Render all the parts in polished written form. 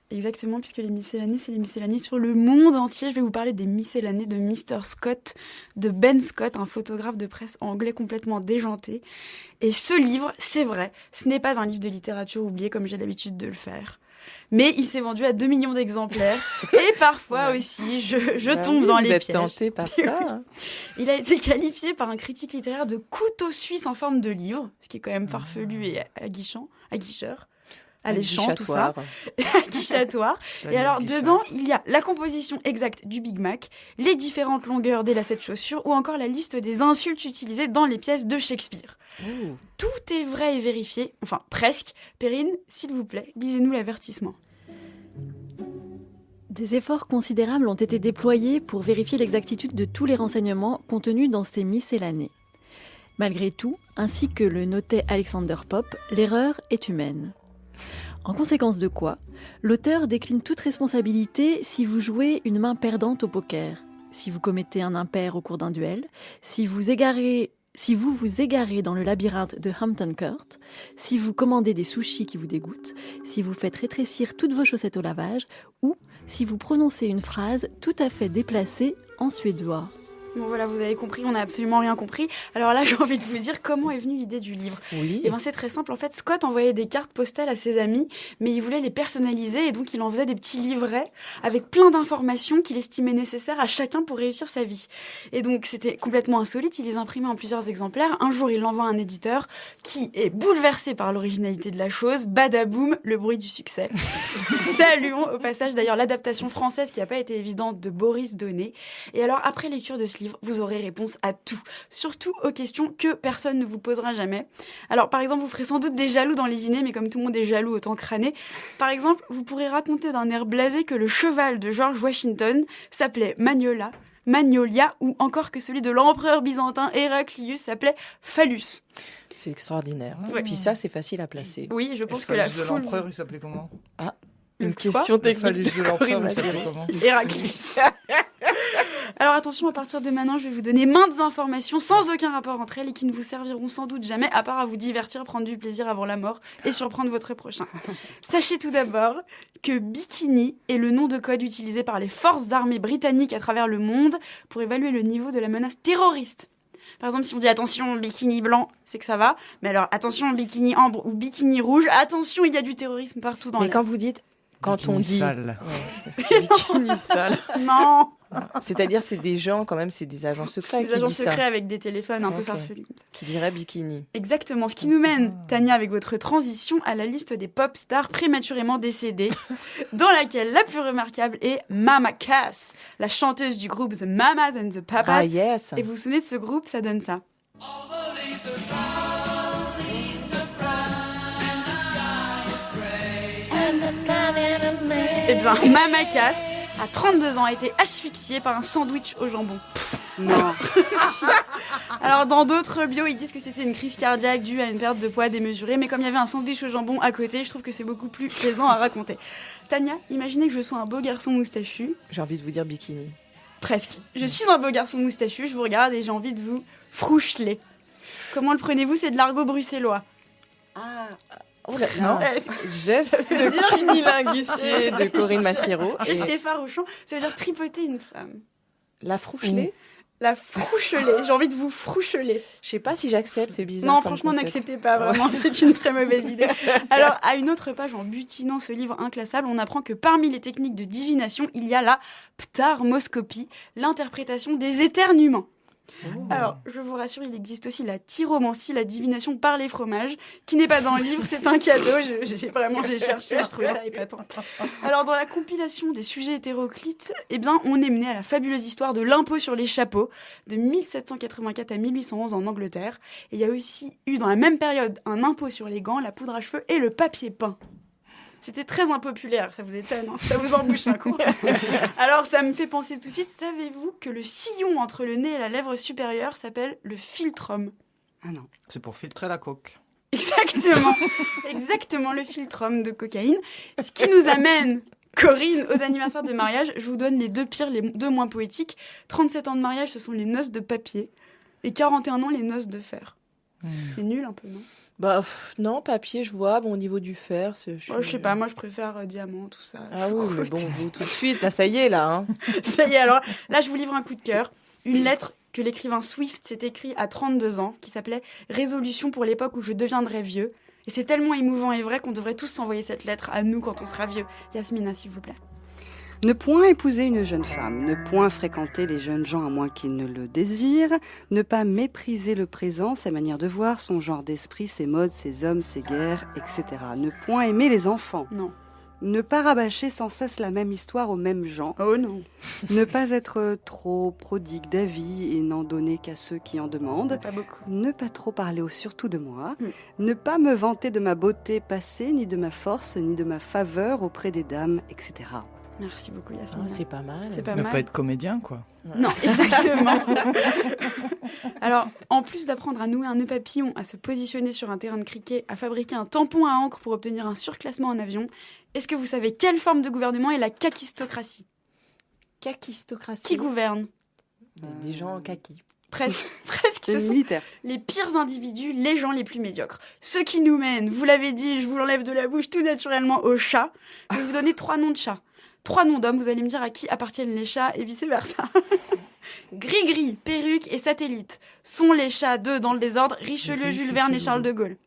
Exactement, puisque les miscellanées, c'est les miscellanées sur le monde entier. Je vais vous parler des miscellanées de Mr. Scott, de Ben Scott, un photographe de presse anglais complètement déjanté. Et ce livre, c'est vrai, ce n'est pas un livre de littérature oublié comme j'ai l'habitude de le faire. Mais il s'est vendu à 2 millions d'exemplaires. Et parfois aussi, je tombe dans les pièges. Vous êtes tenté par ça, hein. Il a été qualifié par un critique littéraire de couteau suisse en forme de livre, ce qui est quand même farfelu et aguicheur. Alléchant, tout ça. Aguichatoire. Et alors, dedans, il y a la composition exacte du Big Mac, les différentes longueurs des lacets de chaussures ou encore la liste des insultes utilisées dans les pièces de Shakespeare. Ouh. Tout est vrai et vérifié, enfin presque. Perrine, s'il vous plaît, lisez-nous l'avertissement. Des efforts considérables ont été déployés pour vérifier l'exactitude de tous les renseignements contenus dans ces miscellanées. Malgré tout, ainsi que le notait Alexander Pope, l'erreur est humaine. En conséquence de quoi, l'auteur décline toute responsabilité si vous jouez une main perdante au poker, si vous commettez un impair au cours d'un duel, si vous vous égarez dans le labyrinthe de Hampton Court, si vous commandez des sushis qui vous dégoûtent, si vous faites rétrécir toutes vos chaussettes au lavage, ou si vous prononcez une phrase tout à fait déplacée en suédois. Bon voilà, vous avez compris, on n'a absolument rien compris. Alors là, j'ai envie de vous dire comment est venue l'idée du livre. Oui. Et ben c'est très simple. En fait, Scott envoyait des cartes postales à ses amis, mais il voulait les personnaliser et donc il en faisait des petits livrets avec plein d'informations qu'il estimait nécessaires à chacun pour réussir sa vie. Et donc c'était complètement insolite. Il les imprimait en plusieurs exemplaires. Un jour, il l'envoie à un éditeur qui est bouleversé par l'originalité de la chose. Badaboum, le bruit du succès. Saluons au passage d'ailleurs l'adaptation française qui n'a pas été évidente de Boris Donnet. Et alors après lecture de ce livre, vous aurez réponse à tout, surtout aux questions que personne ne vous posera jamais. Alors par exemple, vous ferez sans doute des jaloux dans les dîners, mais comme tout le monde est jaloux, autant crâner. Par exemple, vous pourrez raconter d'un air blasé que le cheval de George Washington s'appelait Magnolia, ou encore que celui de l'empereur byzantin Héraclius s'appelait Phallus. C'est extraordinaire. Ouais. Et puis ça, c'est facile à placer. Oui, je pense que la phallus de foule... l'empereur, il s'appelait comment? Une Quoi question Le phallus technique. de l'empereur, il Corinne s'appelait Massiero. comment? Héraclius. Alors attention, à partir de maintenant, je vais vous donner maintes informations sans aucun rapport entre elles et qui ne vous serviront sans doute jamais, à part à vous divertir, prendre du plaisir avant la mort et surprendre votre prochain. Sachez tout d'abord que Bikini est le nom de code utilisé par les forces armées britanniques à travers le monde pour évaluer le niveau de la menace terroriste. Par exemple, si on dit attention, bikini blanc, c'est que ça va. Mais alors, attention, bikini ambre ou bikini rouge, attention, il y a du terrorisme partout dans Mais l'air. quand vous dites, quand Bikini on dit... sale. Ouais, c'est bikini sale. Non, C'est-à-dire, c'est des gens, quand même, c'est des agents secrets des qui agents disent secrets ça. avec des téléphones un peu Ok. farfelus comme ça. Qui diraient bikini. Exactement, ce qui nous mène, Tania, avec votre transition, à la liste des pop stars prématurément décédées, dans laquelle la plus remarquable est Mama Cass, la chanteuse du groupe The Mamas and the Papas. Ah yes. Et vous vous souvenez de ce groupe, ça donne ça. Eh bien, Mama Cass, à 32 ans, a été asphyxiée par un sandwich au jambon. Non. Alors, dans d'autres bios, ils disent que c'était une crise cardiaque due à une perte de poids démesurée, mais comme il y avait un sandwich au jambon à côté, je trouve que c'est beaucoup plus plaisant à raconter. Tania, imaginez que je sois un beau garçon moustachu. J'ai envie de vous dire bikini. Presque. Je suis un beau garçon moustachu, je vous regarde et j'ai envie de vous froucheler. Comment le prenez-vous? C'est de l'argot bruxellois. Non. Geste de cunilinguissier de Corinne Massiero. Et Juste effarouchant, ça veut dire tripoter une femme. la froucheler. La froucheler, j'ai envie de vous froucheler. Je sais pas si j'accepte, c'est bizarre. Non, comme franchement, concept. n'acceptez pas, vraiment, c'est une très mauvaise idée. Alors, à une autre page, en butinant ce livre inclassable, on apprend que parmi les techniques de divination, il y a la ptarmoscopie, l'interprétation des éternuements. Alors, je vous rassure, il existe aussi la tyromancie, la divination par les fromages, qui n'est pas dans le livre, c'est un cadeau. J'ai cherché, je trouvais ça épatant. Alors, dans la compilation des sujets hétéroclites, eh bien, on est mené à la fabuleuse histoire de l'impôt sur les chapeaux, de 1784 à 1811 en Angleterre. Et il y a aussi eu, dans la même période, un impôt sur les gants, la poudre à cheveux et le papier peint. C'était très impopulaire, ça vous étonne, hein, ça vous embouche un coup. Alors ça me fait penser tout de suite, savez-vous que le sillon entre le nez et la lèvre supérieure s'appelle le philtrum? Ah non. C'est pour filtrer la coke. Exactement le philtrum de cocaïne. Ce qui nous amène, Corinne, aux anniversaires de mariage. Je vous donne les deux pires, les deux moins poétiques. 37 ans de mariage, ce sont les noces de papier. Et 41 ans, les noces de fer. C'est nul un peu, non? Non, papier, je vois. Bon, au niveau du fer, Je sais pas, moi je préfère diamant, tout ça. Ah oui, mais bon, vous, tout de suite, là, ça y est, là. Hein. Ça y est, alors là je vous livre un coup de cœur. Une lettre que l'écrivain Swift s'est écrit à 32 ans, qui s'appelait « Résolution pour l'époque où je deviendrai vieux ». Et c'est tellement émouvant et vrai qu'on devrait tous s'envoyer cette lettre à nous quand on sera vieux. Yasmina, s'il vous plaît. Ne point épouser une jeune femme, ne point fréquenter les jeunes gens à moins qu'ils ne le désirent, ne pas mépriser le présent, sa manière de voir, son genre d'esprit, ses modes, ses hommes, ses guerres, etc. Ne point aimer les enfants. Non. Ne pas rabâcher sans cesse la même histoire aux mêmes gens. Oh non. Ne pas être trop prodigue d'avis et n'en donner qu'à ceux qui en demandent. Pas beaucoup. Ne pas trop parler surtout de moi. Ne pas me vanter de ma beauté passée, ni de ma force, ni de ma faveur auprès des dames, etc. Merci beaucoup, Yasmina. C'est pas mal. C'est pas Ne mal. pas être comédien, quoi. Non, exactement. Alors, en plus d'apprendre à nouer un nœud papillon, à se positionner sur un terrain de cricket, à fabriquer un tampon à encre pour obtenir un surclassement en avion, est-ce que vous savez quelle forme de gouvernement est la kakistocratie ? Kakistocratie. Qui gouverne ? Des gens kaki. Presque. Ce Les sont militaires. les pires individus, les gens les plus médiocres. Ceux qui nous mènent, vous l'avez dit, je vous l'enlève de la bouche tout naturellement, au chat. Je vais vous donner 3 noms de chats. 3 noms d'hommes, vous allez me dire à qui appartiennent les chats et vice-versa. Gris-Gris, Perruque et Satellite sont les chats dans le désordre, Richelieu, Jules Verne et Charles de Gaulle.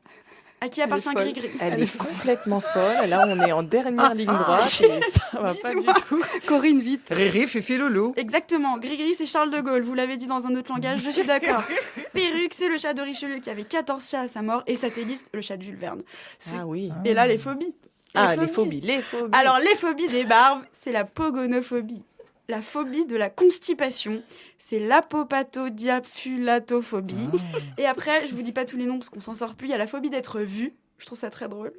À qui appartient folle. Gris-Gris ? Elle est complètement folle. Là, on est en dernière ligne droite et ça va pas du Dites-moi. tout. Corinne, vite. Riri, Fifi, Loulou. Exactement, Gris-Gris c'est Charles de Gaulle, vous l'avez dit dans un autre langage, je suis d'accord. Perruque c'est le chat de Richelieu qui avait 14 chats à sa mort et Satellite le chat de Jules Verne. Ah oui. Et là les phobies. Les phobies. Alors, les phobies des barbes, c'est la pogonophobie. La phobie de la constipation, c'est l'apopatodiapulatophobie. Et après, je vous dis pas tous les noms parce qu'on s'en sort plus. Il y a la phobie d'être vue. Je trouve ça très drôle.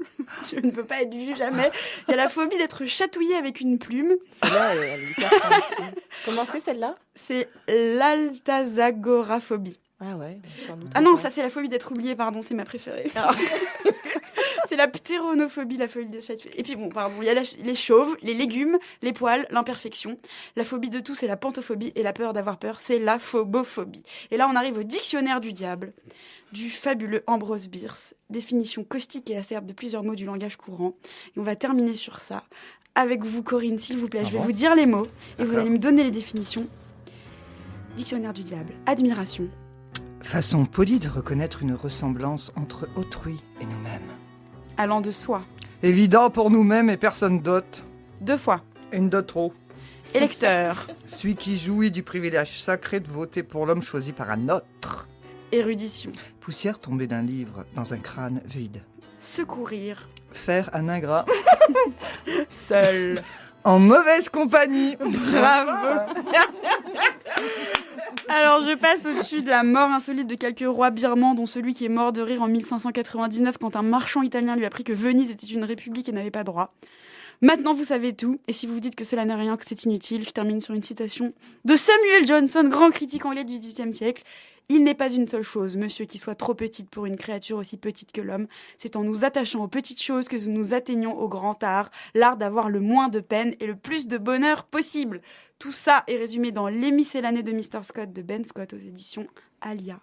Je ne veux pas être vue jamais. Il y a la phobie d'être chatouillée avec une plume. Celle-là, elle est hyper pointue. Comment c'est celle-là ? C'est l'altazagoraphobie. Ah ouais, sans doute. Ah non, ça c'est la phobie d'être oubliée, pardon, c'est ma préférée. C'est la ptéronophobie, la phobie des chatouilles. Et puis bon, pardon, il y a les chauves, les légumes, les poils, l'imperfection. La phobie de tout, c'est la pantophobie. Et la peur d'avoir peur, c'est la phobophobie. Et là, on arrive au dictionnaire du diable, du fabuleux Ambrose Bierce. Définition caustique et acerbe de plusieurs mots du langage courant. Et on va terminer sur ça. Avec vous, Corinne, s'il vous plaît. Je vais vous dire les mots et vous allez me donner les définitions. Dictionnaire du diable. Admiration. Façon polie de reconnaître une ressemblance entre autrui et nous-mêmes. Allant de soi. Évident pour nous-mêmes et personne d'autre. 2 fois. Une de trop. Électeur. Celui qui jouit du privilège sacré de voter pour l'homme choisi par un autre. Érudition. Poussière tombée d'un livre dans un crâne vide. Secourir. Faire un ingrat. Seul. En mauvaise compagnie. Bravo. Alors, je passe au-dessus de la mort insolite de quelques rois birmans, dont celui qui est mort de rire en 1599 quand un marchand italien lui a appris que Venise était une république et n'avait pas droit. Maintenant, vous savez tout, et si vous vous dites que cela n'est rien, que c'est inutile, je termine sur une citation de Samuel Johnson, grand critique anglais du XVIIIe siècle. Il n'est pas une seule chose, monsieur, qui soit trop petite pour une créature aussi petite que l'homme. C'est en nous attachant aux petites choses que nous nous atteignons au grand art, l'art d'avoir le moins de peine et le plus de bonheur possible. Tout ça est résumé dans Les Miscellanées de Mr. Scott de Ben Scott aux éditions Alia.